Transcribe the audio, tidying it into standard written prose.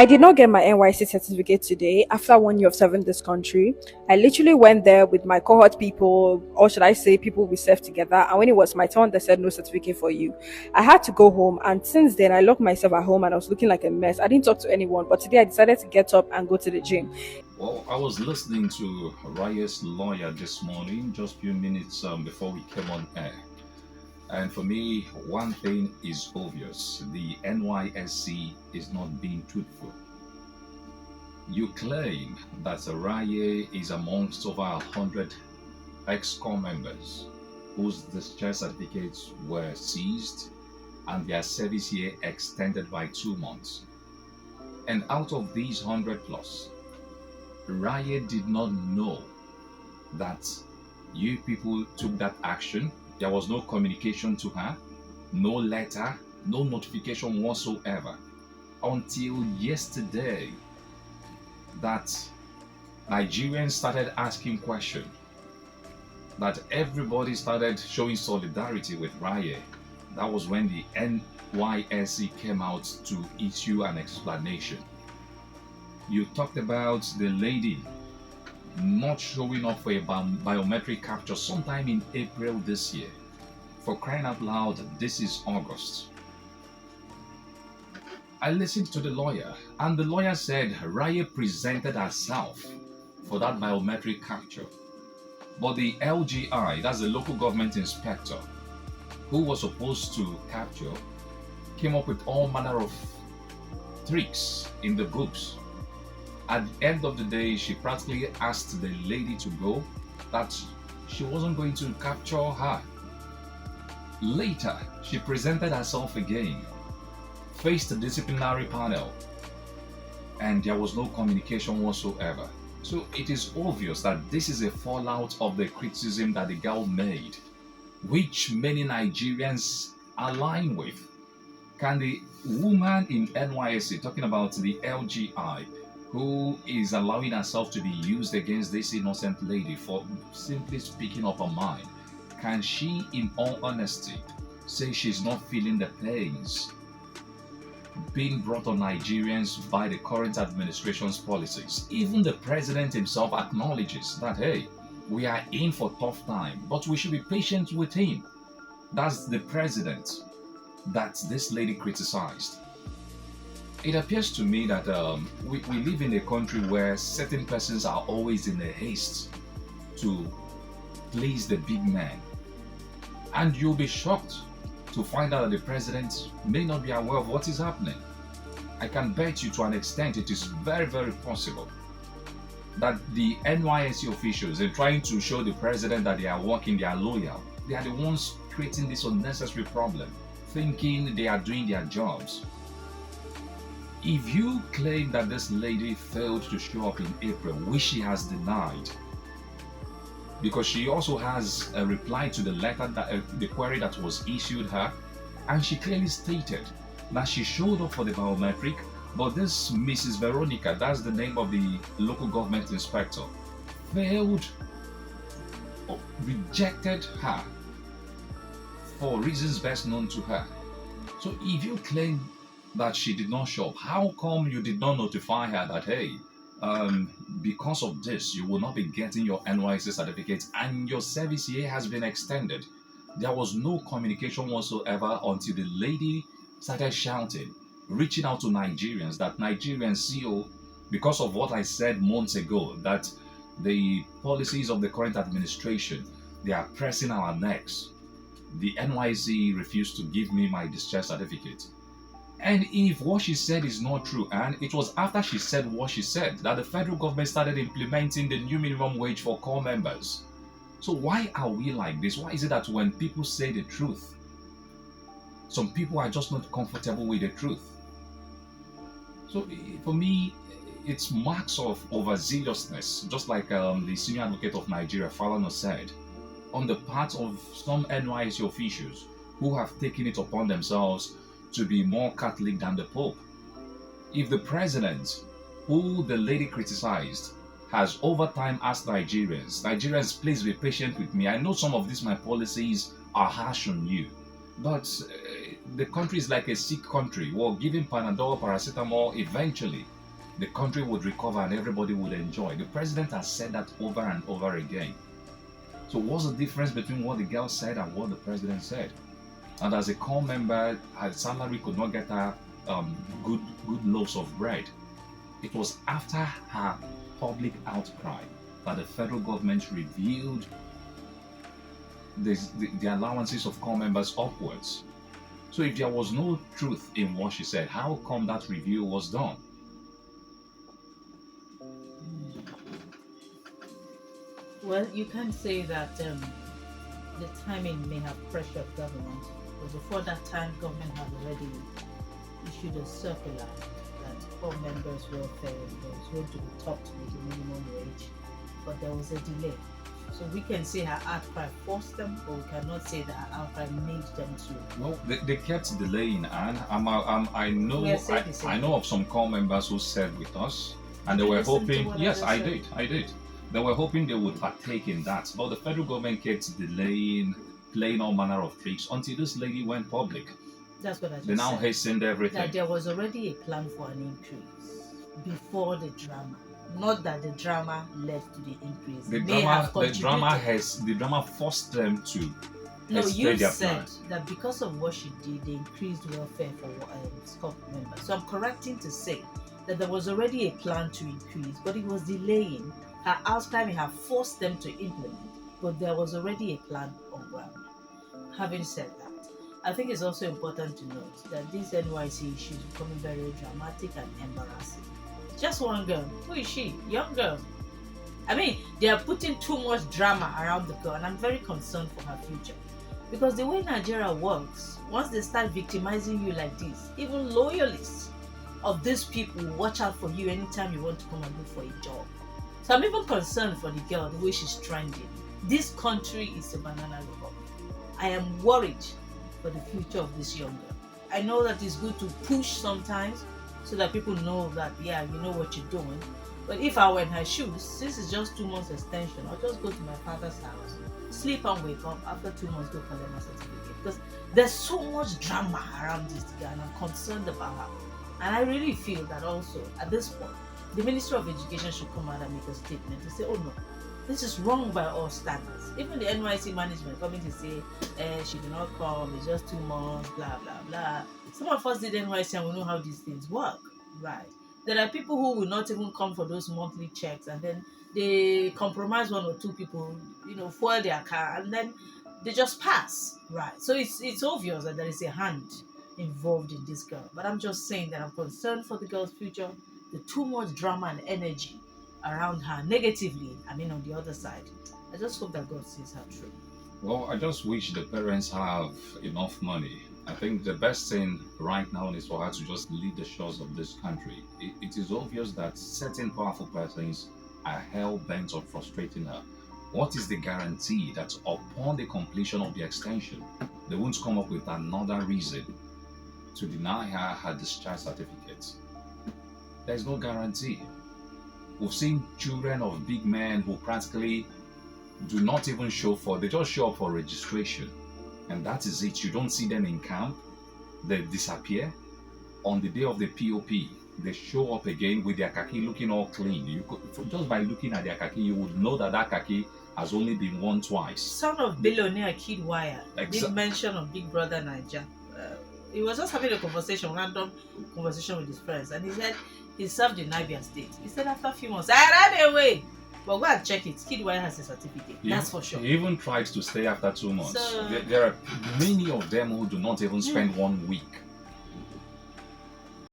I did not get my NYC certificate today after 1 year of serving this country. I literally went there with my cohort people, or should I say, people we served together. And when it was my turn, they said no certificate for you. I had to go home, and since then, I locked myself at home and I was looking like a mess. I didn't talk to anyone, but today I decided to get up and go to the gym. Well, I was listening to Raye'S lawyer this morning, just a few minutes before we came on air. And for me, one thing is obvious: the NYSC is not being truthful. You claim that Raye is amongst over 100 ex-core members whose discharge certificates were seized and their service year extended by 2 months. And out of these 100 plus, Raye did not know that you people took that action. There was no communication to her, no letter, no notification whatsoever until yesterday that Nigerians started asking questions, that everybody started showing solidarity with Raye. That was when the NYSC came out to issue an explanation. You talked about the lady not showing up for a biometric capture sometime in April this year. For crying out loud, this is August. I listened to the lawyer, and the lawyer said Raye presented herself for that biometric capture. But the LGI, that's the local government inspector, who was supposed to capture, came up with all manner of tricks in the books. At the end of the day, she practically asked the lady to go, that she wasn't going to capture her. Later, she presented herself again, faced the disciplinary panel, and there was no communication whatsoever. So it is obvious that this is a fallout of the criticism that the girl made, which many Nigerians align with. Can the woman in NYSC, talking about the LGI, who is allowing herself to be used against this innocent lady for simply speaking of her mind, can she, in all honesty, say she's not feeling the pains being brought on Nigerians by the current administration's policies? Even the president himself acknowledges that, hey, we are in for tough time, but we should be patient with him. That's the president that this lady criticized. It appears to me that we live in a country where certain persons are always in a haste to please the big man. And you'll be shocked to find out that the president may not be aware of what is happening. I can bet you to an extent it is very, very possible that the NYSC officials, in trying to show the president that they are working, they are loyal, they are the ones creating this unnecessary problem, thinking they are doing their jobs. If you claim that this lady failed to show up in April, which she has denied, because she also has a reply to the letter, that the query that was issued her, and she clearly stated that she showed up for the biometric, but this Mrs. Veronica, that's the name of the local government inspector, failed or rejected her for reasons best known to her. So if you claim that she did not show up, how come you did not notify her that, hey, because of this, you will not be getting your NYC certificate and your service year has been extended? There was no communication whatsoever until the lady started shouting, reaching out to Nigerians, that Nigerians see, oh, because of what I said months ago, that the policies of the current administration, they are pressing our necks. The NYC refused to give me my discharge certificate. And if what she said is not true, and it was after she said what she said that the federal government started implementing the new minimum wage for core members. So why are we like this? Why is it that when people say the truth, some people are just not comfortable with the truth? So for me, it's marks of overzealousness, just like the senior advocate of Nigeria, Falana, said, on the part of some NYSC officials who have taken it upon themselves to be more Catholic than the Pope. If the president, who the lady criticized, has over time asked Nigerians, please be patient with me. I know some of these my policies are harsh on you, but the country is like a sick country. Well, giving Panadol, paracetamol, eventually the country would recover and everybody would enjoy. The president has said that over and over again. So what's the difference between what the girl said and what the president said? And as a core member, her salary could not get her good loaves of bread. It was after her public outcry that the federal government reviewed the allowances of core members upwards. So if there was no truth in what she said, how come that review was done? Well, you can say that the timing may have pressured government, but before that time, government had already issued a circular that all members' welfare was going to be topped with the minimum wage, but there was a delay. So we can say her outcry forced them, but we cannot say that her outcry made them to. Well, they kept delaying, and I know of some core members who served with us, and they were hoping. Yes, I did. They were hoping they would partake in that, but the federal government kept delaying, playing all manner of tricks until this lady went public. That's what I just They now said. hastened everything. That there was already a plan for an increase before the drama. Not that the drama led to the increase. The drama forced them to. No, you their said plan. that because of what she did, they increased welfare for SCOP members. So I'm correcting to say that there was already a plan to increase, but it was delaying. Her outcry may have forced them to implement, but there was already a plan on ground. Having said that, I think it's also important to note that this NYC issue is becoming very dramatic and embarrassing. Just one girl. Who is she? Young girl. I mean, they are putting too much drama around the girl, and I'm very concerned for her future. Because the way Nigeria works, once they start victimizing you like this, even loyalists of these people will watch out for you anytime you want to come and look for a job. So I'm even concerned for the girl, the way she's trending. This country is a banana republic. I am worried for the future of this young girl. I know that it's good to push sometimes so that people know that, yeah, you know what you're doing. But if I were in her shoes, since it's just 2 months extension, I'll just go to my father's house, sleep and wake up, after 2 months go collect my certificate. Because there's so much drama around this girl and I'm concerned about her. And I really feel that also, at this point, the Ministry of Education should come out and make a statement to say, oh no, this is wrong by all standards. Even the NYC management coming to say, she did not come, it's just 2 months, blah, blah, blah. Some of us did NYC and we know how these things work, right? There are people who will not even come for those monthly checks and then they compromise 1 or 2 people, foil their car and then they just pass, right? So it's obvious that there is a hand involved in this girl. But I'm just saying that I'm concerned for the girl's future. The too much drama and energy around her negatively, on the other side. I just hope that God sees her through. Well, I just wish the parents have enough money. I think the best thing right now is for her to just lead the shores of this country. It is obvious that certain powerful persons are hell-bent on frustrating her. What is the guarantee that upon the completion of the extension, they won't come up with another reason to deny her discharge certificate? There's no guarantee. We've seen children of big men who practically do not even show for, they just show up for registration. And that is it. You don't see them in camp. They disappear. On the day of the POP, they show up again with their khaki looking all clean. Just by looking at their khaki, you would know that khaki has only been worn twice. Son of billionaire Kid Wire did mention of Big Brother Niger. He was just having a random conversation with his friends, and he said he served in Abia State. He said after a few months, I ran away. But go and check it. Kid Wire has a certificate. That's for sure. He even tried to stay after 2 months. So, there are many of them who do not even spend 1 week